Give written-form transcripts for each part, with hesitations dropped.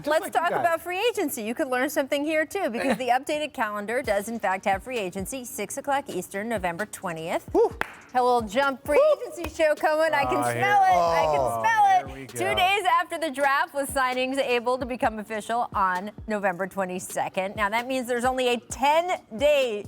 Let's talk about free agency. You could learn something here, too, because the updated calendar does, in fact, have free agency, 6 o'clock Eastern, November 20th. Woo. A little jump free agency show coming. I can smell it. I can smell it. 2 days after the draft, with signings able to become official on November 22nd. Now, that means there's only a 10 days,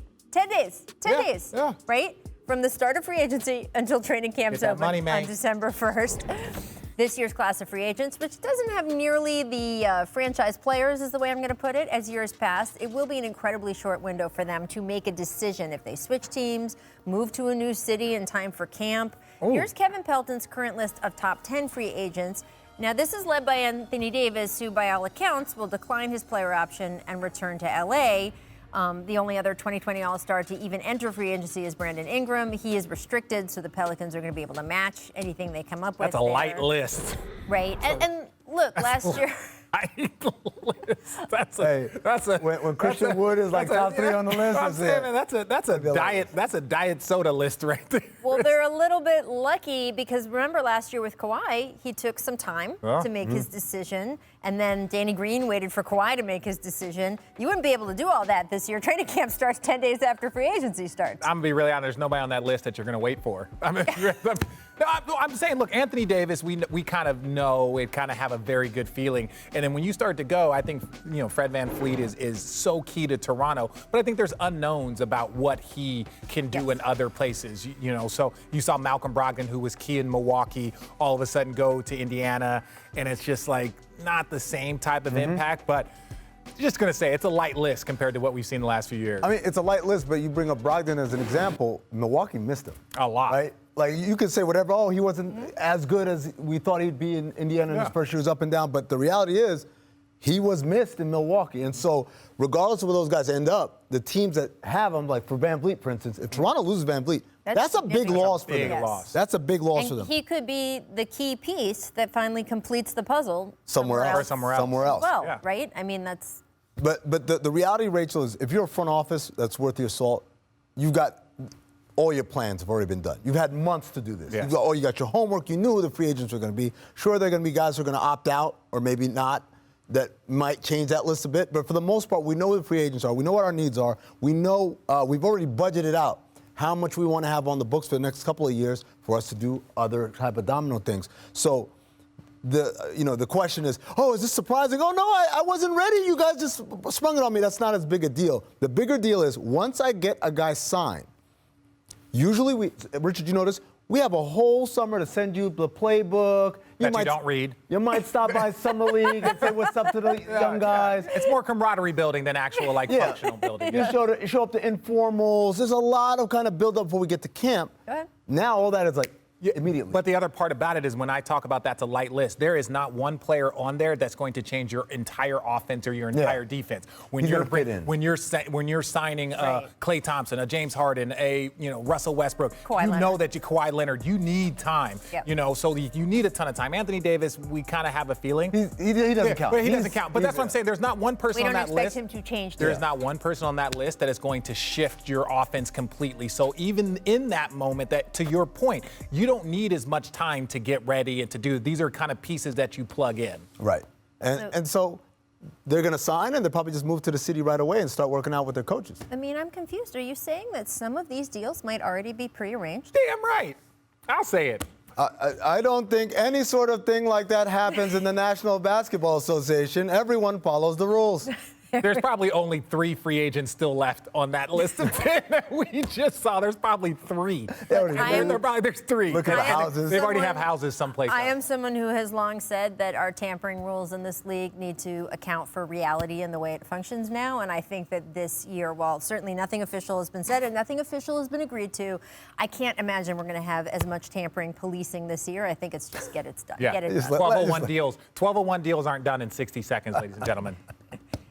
right? From the start of free agency until training camp's open on December 1st. This year's class of free agents, which doesn't have nearly the franchise players, is the way I'm going to put it, as years past. It will be an incredibly short window for them to make a decision if they switch teams, move to a new city in time for camp. Ooh. Here's Kevin Pelton's current list of top 10 free agents. Now, this is led by Anthony Davis, who, by all accounts, will decline his player option and return to L.A. The only other 2020 All-Star to even enter free agency is Brandon Ingram. He is restricted, so the Pelicans are going to be able to match anything they come up with. That's a light list. Right. And look, last year... When Christian Wood is like top 3 on the list. I'm saying, man, that's a diet soda list right there. Well, they're a little bit lucky because remember last year with Kawhi, he took some time to make his decision, and then Danny Green waited for Kawhi to make his decision. You wouldn't be able to do all that this year. Training camp starts 10 days after free agency starts. I'm gonna be really honest. There's nobody on that list that you're gonna wait for. I'm saying, look, Anthony Davis, we kind of know, we kind of have a very good feeling. And then when you start to go, I think, Fred VanVleet is so key to Toronto. But I think there's unknowns about what he can do in other places. So you saw Malcolm Brogdon, who was key in Milwaukee, all of a sudden go to Indiana. And it's just like not the same type of impact. But just going to say it's a light list compared to what we've seen the last few years. I mean, it's a light list, but you bring up Brogdon as an example. Milwaukee missed him. A lot. Right? Like, you could say whatever, he wasn't as good as we thought he'd be in Indiana in his first year. He was up and down. But the reality is, he was missed in Milwaukee. And so, regardless of where those guys end up, the teams that have them, like for VanVleet, for instance, if Toronto loses VanVleet, that's a big loss for them. That's a big loss for them. He could be the key piece that finally completes the puzzle somewhere else. Well, right? I mean, that's... But the reality, Rachel, is if you're a front office that's worth your salt, you've got... all your plans have already been done. You've had months to do this. Yes. You got your homework. You knew who the free agents were going to be. Sure, there are going to be guys who are going to opt out or maybe not. That might change that list a bit. But for the most part, we know who the free agents are. We know what our needs are. We know we've already budgeted out how much we want to have on the books for the next couple of years for us to do other type of domino things. So the question is, is this surprising? Oh, no, I wasn't ready. You guys just sprung it on me. That's not as big a deal. The bigger deal is once I get a guy signed, usually, Richard, you notice, we have a whole summer to send you the playbook. You don't read. You might stop by Summer League and say what's up to the young guys. It's more camaraderie building than actual, functional building. You show up to informals. There's a lot of kind of build-up before we get to camp. Go ahead. Now all that is immediately. But the other part about it is when I talk about that's a light list, there is not one player on there that's going to change your entire offense or your entire defense. When you're signing Klay Thompson, a James Harden, a Russell Westbrook, know that Kawhi Leonard, you need time. Yep. So you need a ton of time. Anthony Davis, we kind of have a feeling he doesn't count. But he doesn't count. But that's what I'm saying. There's not one person on that list. We don't expect him to change. There's not one person on that list that is going to shift your offense completely. So even in that moment, that to your point, you don't need as much time to get ready and to do. These are kind of pieces that you plug in. Right. And so they're going to sign and they'll probably just move to the city right away and start working out with their coaches. I mean, I'm confused. Are you saying that some of these deals might already be prearranged? Damn right. I'll say it. I don't think any sort of thing like that happens in the National Basketball Association. Everyone follows the rules. There's probably only 3 free agents still left on that list of 10 that we just saw. There's probably 3. There's 3. Look at the houses. They already have houses someplace else. I am someone who has long said that our tampering rules in this league need to account for reality and the way it functions now. And I think that this year, while certainly nothing official has been said and nothing official has been agreed to, I can't imagine we're going to have as much tampering policing this year. I think it's just get it done. Yeah. Get it done. 1201 deals aren't done in 60 seconds, ladies and gentlemen.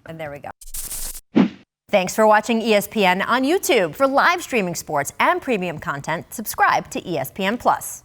And there we go. Thanks for watching ESPN on YouTube. For live streaming sports and premium content, subscribe to ESPN+.